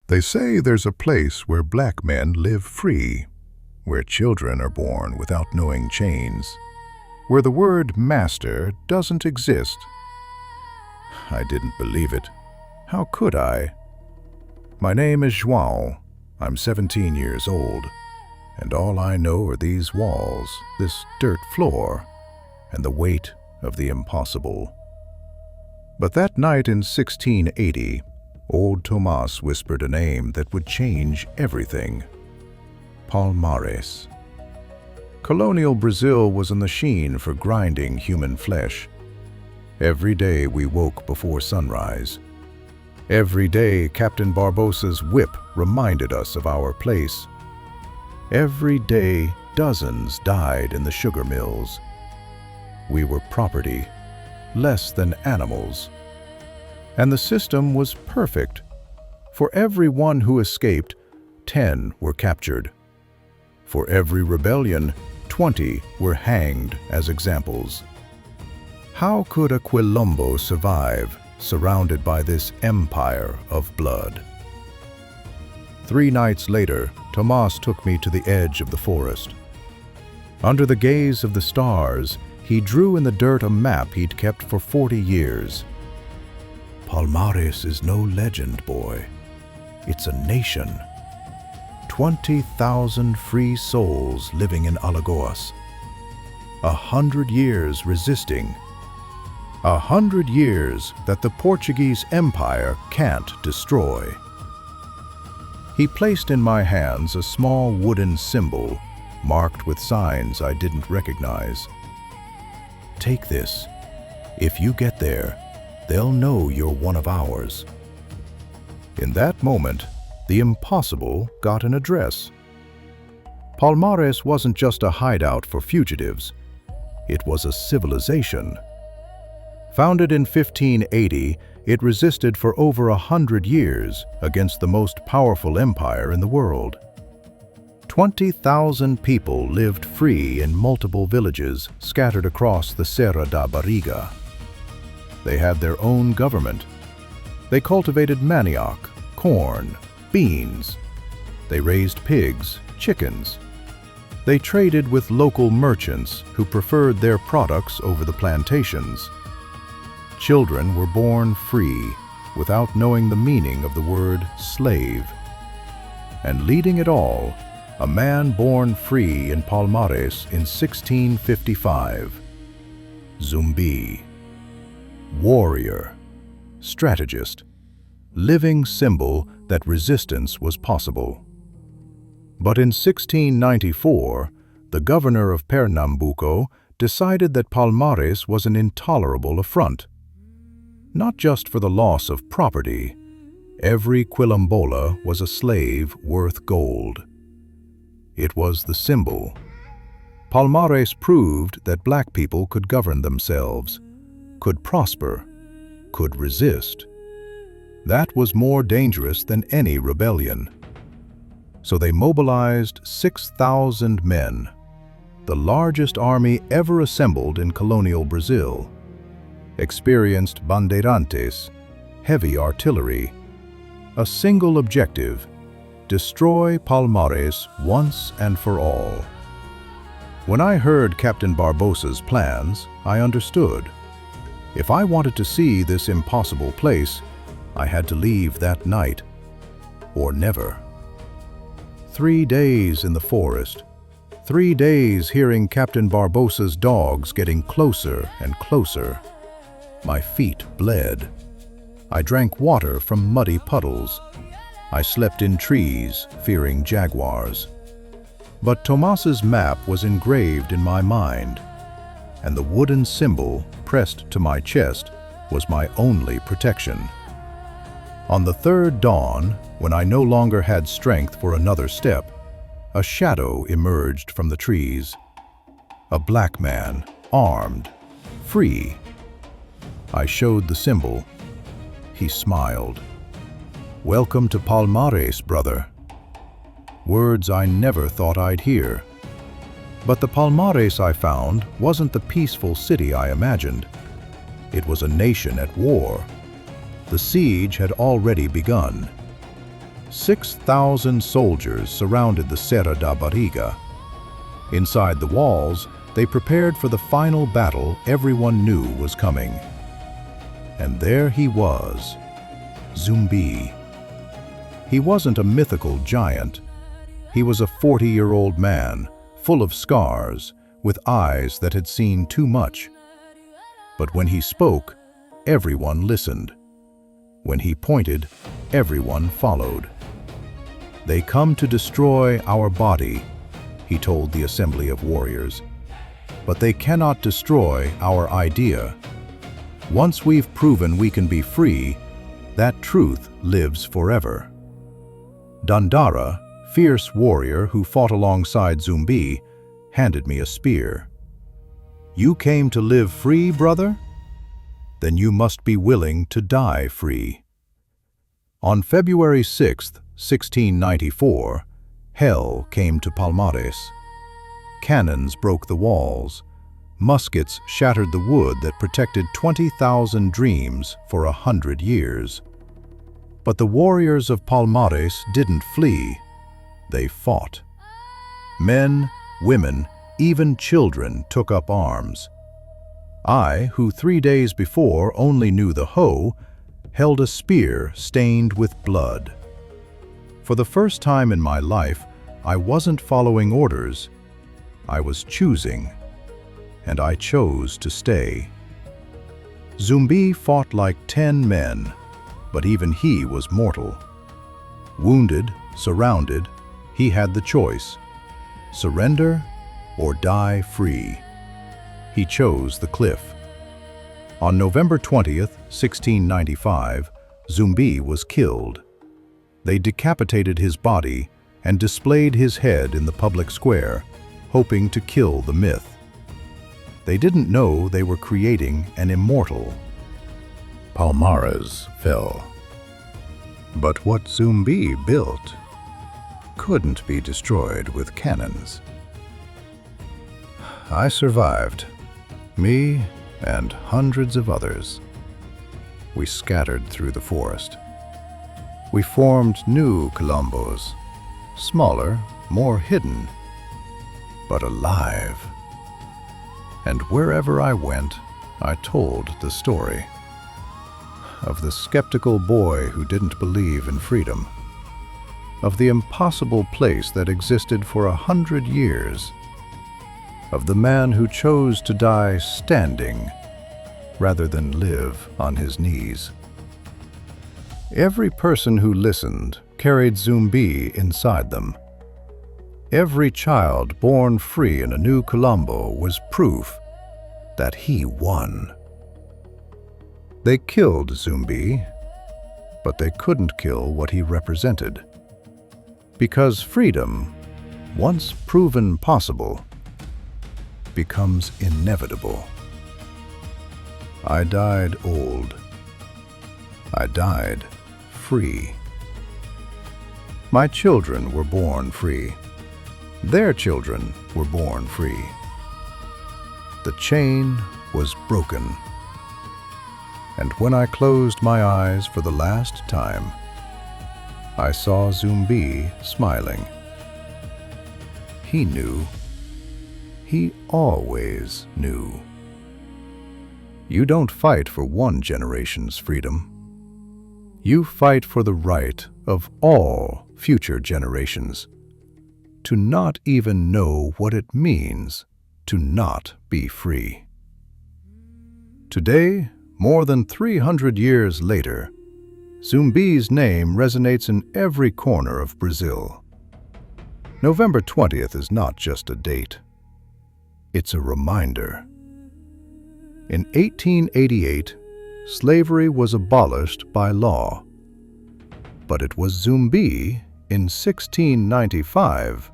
They say there's a place where black men live free, where children are born without knowing chains, where the word master doesn't exist. I didn't believe it. How could I? My name is João. I'm 17 years old, and all I know are these walls, this dirt floor, and the weight of the impossible. But that night in 1680, old Tomás whispered a name that would change everything. Palmares. Colonial Brazil was a machine for grinding human flesh. Every day we woke before sunrise. Every day Captain Barbossa's whip reminded us of our place. Every day dozens died in the sugar mills. We were property, less than animals. And the system was perfect. For every one who escaped, 10 were captured. For every rebellion, 20 were hanged as examples. How could a Quilombo survive, surrounded by this empire of blood? 3 nights later, Tomás took me to the edge of the forest. Under the gaze of the stars, he drew in the dirt a map he'd kept for 40 years. Palmares is no legend, boy. It's a nation. 20,000 free souls living in Alagoas. 100 years resisting. 100 years that the Portuguese Empire can't destroy. He placed in my hands a small wooden symbol marked with signs I didn't recognize. Take this. If you get there, they'll know you're one of ours. In that moment, the impossible got an address. Palmares wasn't just a hideout for fugitives. It was a civilization. Founded in 1580, it resisted for over 100 years against the most powerful empire in the world. 20,000 people lived free in multiple villages scattered across the Serra da Barriga. They had their own government. They cultivated manioc, corn, beans. They raised pigs, chickens. They traded with local merchants who preferred their products over the plantations. Children were born free without knowing the meaning of the word slave. And leading it all, a man born free in Palmares in 1655. Zumbi. Warrior, strategist, living symbol that resistance was possible. But in 1694, the governor of Pernambuco decided that Palmares was an intolerable affront. Not just for the loss of property, every Quilombola was a slave worth gold. It was the symbol. Palmares proved that black people could govern themselves, could prosper, could resist. That was more dangerous than any rebellion. So they mobilized 6,000 men, the largest army ever assembled in colonial Brazil. Experienced bandeirantes, heavy artillery, a single objective: destroy Palmares once and for all. When I heard Captain Barbossa's plans, I understood. If I wanted to see this impossible place, I had to leave that night, or never. 3 days in the forest, 3 days hearing Captain Barbossa's dogs getting closer and closer. My feet bled. I drank water from muddy puddles. I slept in trees, fearing jaguars. But Tomás's map was engraved in my mind, and the wooden symbol pressed to my chest was my only protection. On the 3rd dawn, when I no longer had strength for another step, a shadow emerged from the trees. A black man, armed, free. I showed the symbol. He smiled. "Welcome to Palmares, brother." Words I never thought I'd hear. But the Palmares I found wasn't the peaceful city I imagined. It was a nation at war. The siege had already begun. 6,000 soldiers surrounded the Serra da Barriga. Inside the walls, they prepared for the final battle everyone knew was coming. And there he was, Zumbi. He wasn't a mythical giant. He was a 40-year-old man, full of scars, with eyes that had seen too much. But when he spoke, everyone listened. When he pointed, everyone followed. "They come to destroy our body," he told the assembly of warriors. "But they cannot destroy our idea. Once we've proven we can be free, that truth lives forever." Dandara, fierce warrior who fought alongside Zumbi, handed me a spear. "You came to live free, brother? Then you must be willing to die free." On February 6, 1694, hell came to Palmares. Cannons broke the walls. Muskets shattered the wood that protected 20,000 dreams for 100 years. But the warriors of Palmares didn't flee. They fought. Men, women, even children took up arms. I, who 3 days before only knew the hoe, held a spear stained with blood. For the first time in my life, I wasn't following orders. I was choosing, and I chose to stay. Zumbi fought like 10 men, but even he was mortal. Wounded, surrounded, he had the choice: surrender or die free. He chose the cliff. On November 20th, 1695, Zumbi was killed. They decapitated his body and displayed his head in the public square, hoping to kill the myth. They didn't know they were creating an immortal. Palmares fell. But what Zumbi built couldn't be destroyed with cannons. I survived, me and hundreds of others. We scattered through the forest. We formed new Quilombos, smaller, more hidden, but alive. And wherever I went, I told the story of the skeptical boy who didn't believe in freedom, of the impossible place that existed for 100 years, of the man who chose to die standing rather than live on his knees. Every person who listened carried Zumbi inside them. Every child born free in a new Quilombo was proof that he won. They killed Zumbi, but they couldn't kill what he represented. Because freedom, once proven possible, becomes inevitable. I died old. I died free. My children were born free. Their children were born free. The chain was broken. And when I closed my eyes for the last time, I saw Zumbi smiling. He knew. He always knew. You don't fight for one generation's freedom. You fight for the right of all future generations to not even know what it means to not be free. Today, more than 300 years later, Zumbi's name resonates in every corner of Brazil. November 20th is not just a date. It's a reminder. In 1888, slavery was abolished by law. But it was Zumbi, in 1695,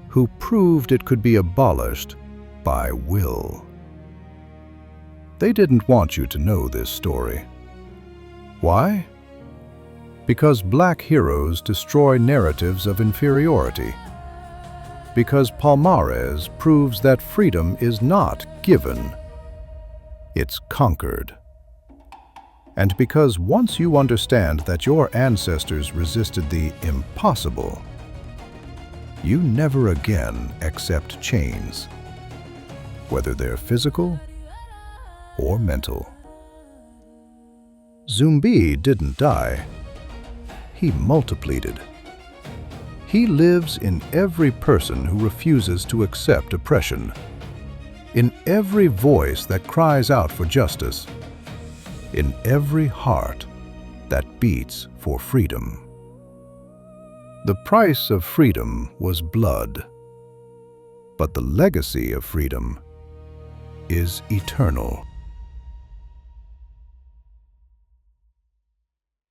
who proved it could be abolished by will. They didn't want you to know this story. Why? Because black heroes destroy narratives of inferiority. Because Palmares proves that freedom is not given, it's conquered. And because once you understand that your ancestors resisted the impossible, you never again accept chains, whether they're physical or mental. Zumbi didn't die. He multiplied. He lives in every person who refuses to accept oppression, in every voice that cries out for justice, in every heart that beats for freedom. The price of freedom was blood, but the legacy of freedom is eternal.